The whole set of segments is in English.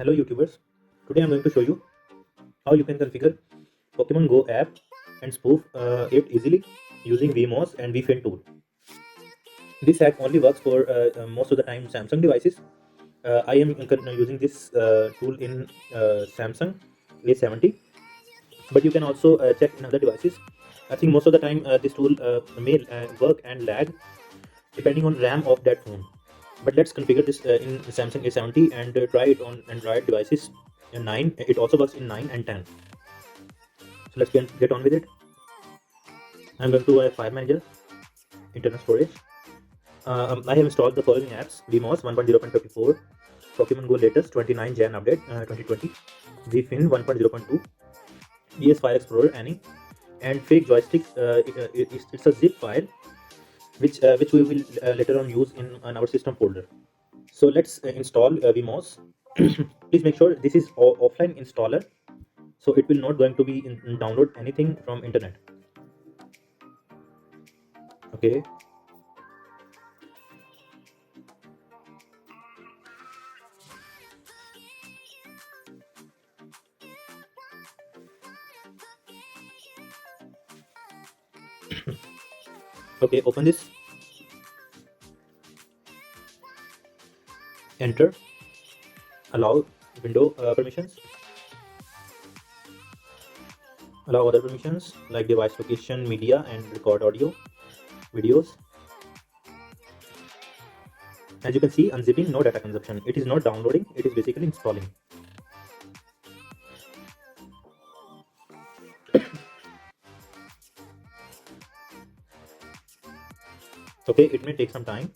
Hello YouTubers, today I'm going to show you how you can configure Pokemon Go app and spoof it easily using VMOS and VFIN tool. This hack only works for most of the time Samsung devices. I am using this tool in Samsung A70, but you can also check in other devices. I think most of the time this tool may work and lag depending on RAM of that phone. But let's configure this in Samsung A70 and try it on Android devices in 9. It also works in 9 and 10. So let's get on with it. I'm going to File Manager, internal storage. I have installed the following apps: VMOS 1.0.54, Pokemon Go latest 29 Jan update 2020, VFIN 1.0.2, PS File Explorer any, and fake joystick. It's a zip file which we will later on use in our system folder. So let's install VMOS. Please make sure this is offline installer, so it will not going to be download anything from internet. Okay. Okay, open this, enter, allow window permissions, allow other permissions like device location, media, and record audio, videos. As you can see, unzipping, no data consumption. It is not downloading, it is basically installing. Okay, it may take some time.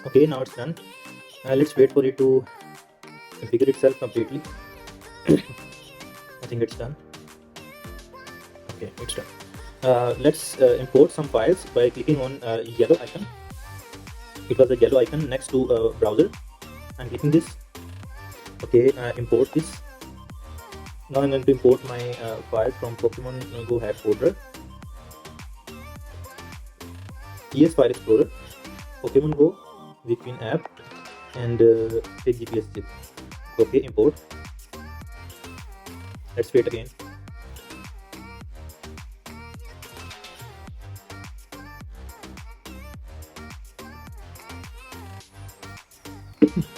Okay, now it's done. Let's wait for it to configure itself completely. I think it's done. Okay, it's done. Let's import some files by clicking on yellow icon. It was the yellow icon next to browser. I'm clicking this. Okay, import this. Now I'm going to import my file from Pokemon Go hack folder. PS File Explorer, Pokemon Go, VFIN app, and GPS chip. Okay, import. Let's wait again.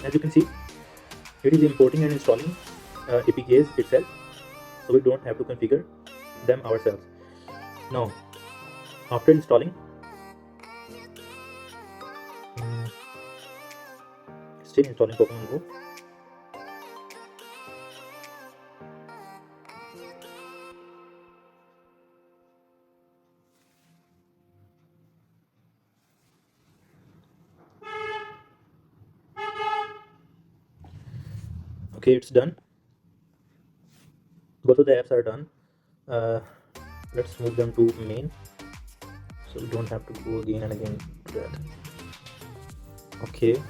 As you can see, it is importing and installing APKs itself, so we don't have to configure them ourselves. Now, after installing, still installing Pokemon Go. Okay, it's done. Both of the apps are done. Let's move them to main, so we don't have to go again and again to that. Okay.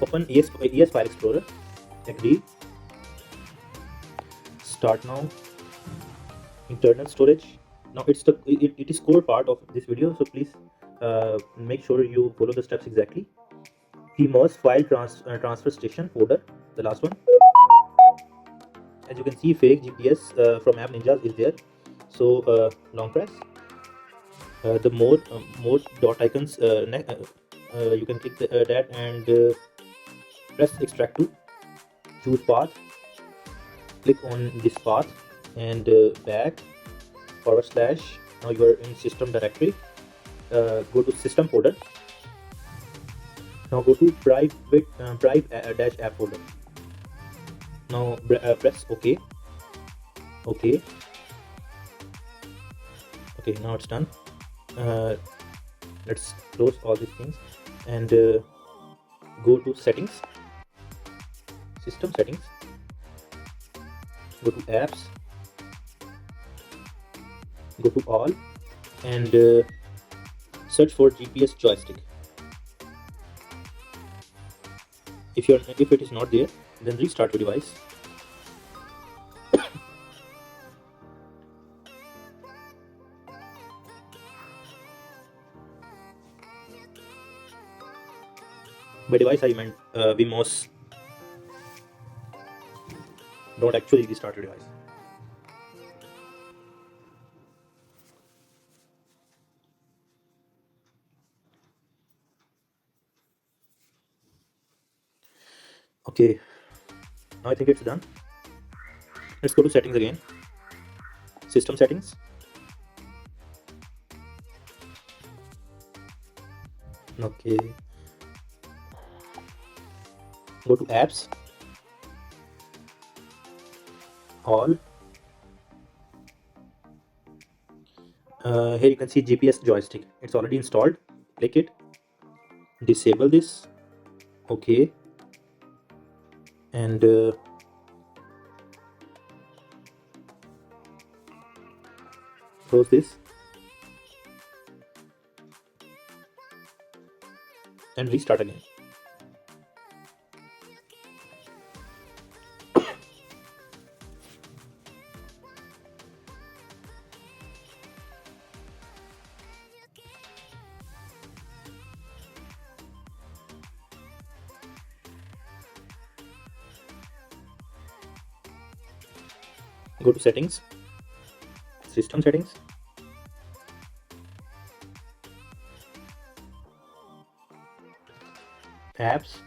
Open ES File Explorer. Agree. Start now. Internal storage. Now it is core part of this video, so please make sure you follow the steps exactly. VMOSfiletransferstation folder, the last one. As you can see, fake GPS from App Ninjas is there. So long press the more dot icons, you can click that and press extract to, choose path, click on this path and back / now you are in system directory. Go to system folder. Now go to priv-app folder. Now press OK. Okay, now it's done. Let's close all these things and go to settings, system settings, go to apps, go to all and search for GPS joystick. If it is not there, then restart your device. By device I meant VMOS. Don't actually restart your device. Okay, now I think it's done. Let's go to settings again. System settings. Okay. Go to apps, all. Here you can see GPS joystick. It's already installed. Click it. Disable this. Okay. And close this. And restart again. Go to settings, system settings, apps,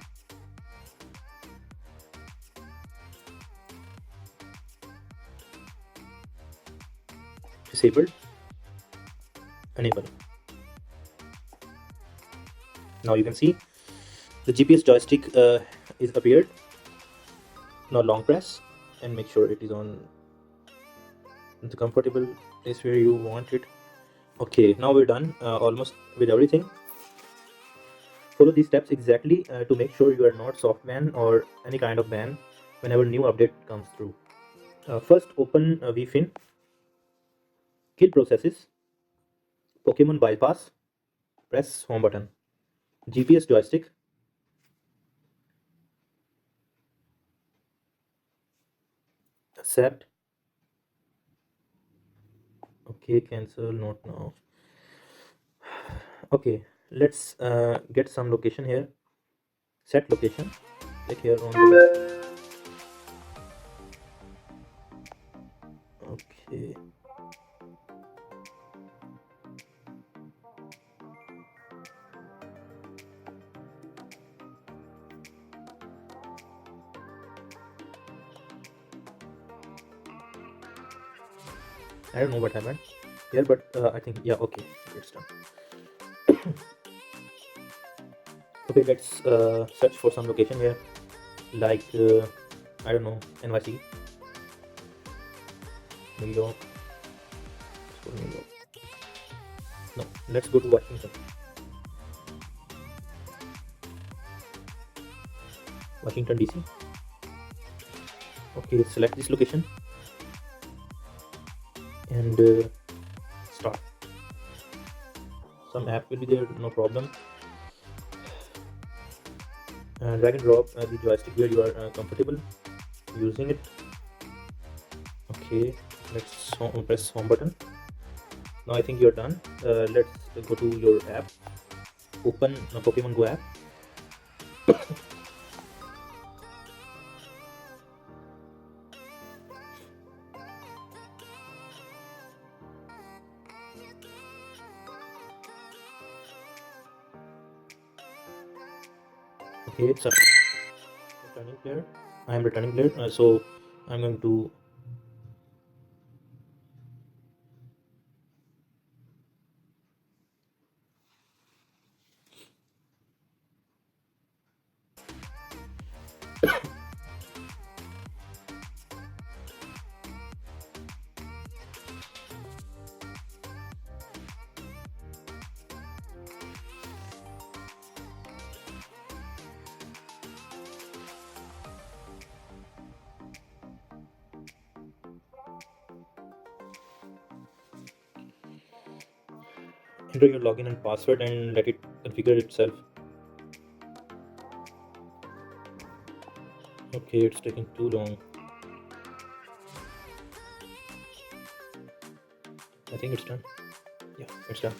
disabled, enable. Now you can see the GPS joystick is appeared. Now long press and make sure it is on the comfortable place where you want it. Okay, now we're done almost with everything. Follow these steps exactly to make sure you are not soft ban or any kind of ban whenever new update comes through. First open VFIN, kill processes, Pokemon bypass, press home button, GPS joystick, accept. Okay, cancel, not now. Okay, let's get some location here. Set location, click here on the okay. I don't know what happened here, but I think yeah, okay, it's done. Okay, let's search for some location here, like I don't know, NYC, New York. New York. No, let's go to Washington. Washington DC. Okay, select this location and start. Some app will be there, no problem. Drag and drop the joystick where you are comfortable using it. Okay, let's press home button. Now I think you're done. Let's go to your app. Open Pokemon Go app. Okay, it's a returning player. I am returning player, so I'm going to. Enter your login and password and let it configure itself. Okay, it's taking too long. I think it's done. Yeah, it's done.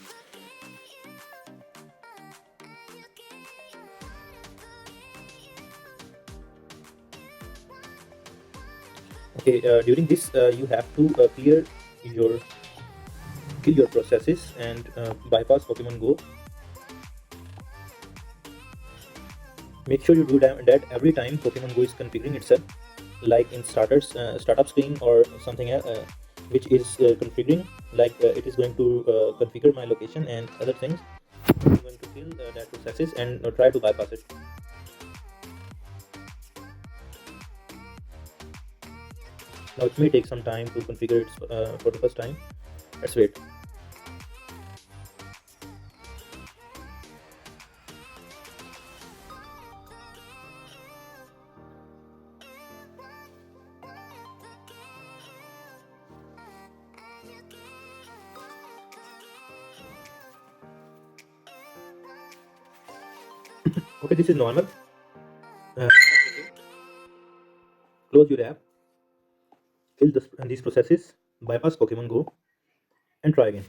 Okay, during this you have to your kill your processes and bypass Pokemon Go. Make sure you do that every time Pokemon Go is configuring itself, like in startup screen or something which is configuring, like it is going to configure my location and other things. I'm going to kill that processes and try to bypass it. Now it may take some time to configure it for the first time. Let's wait. Okay, this is normal. Uh, Close your app, kill these processes, bypass Pokemon Go, and try again.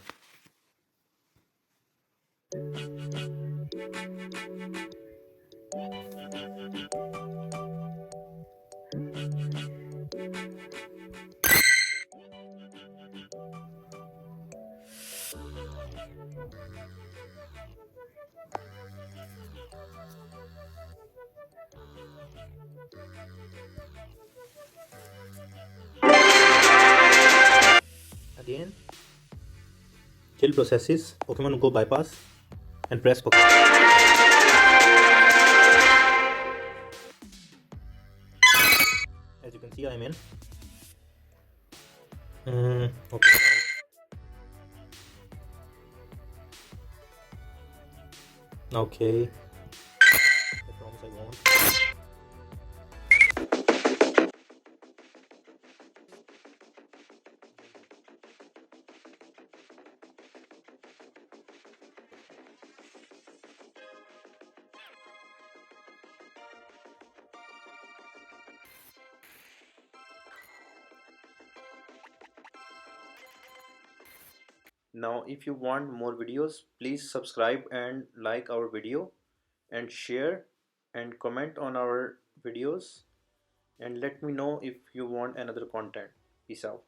Again, kill processes, Pokemon Go bypass, and press Pokemon. As you can see, I'm in. Okay. Okay. I promise I won't. Now, if you want more videos, please subscribe and like our video and share and comment on our videos and let me know if you want another content. Peace out.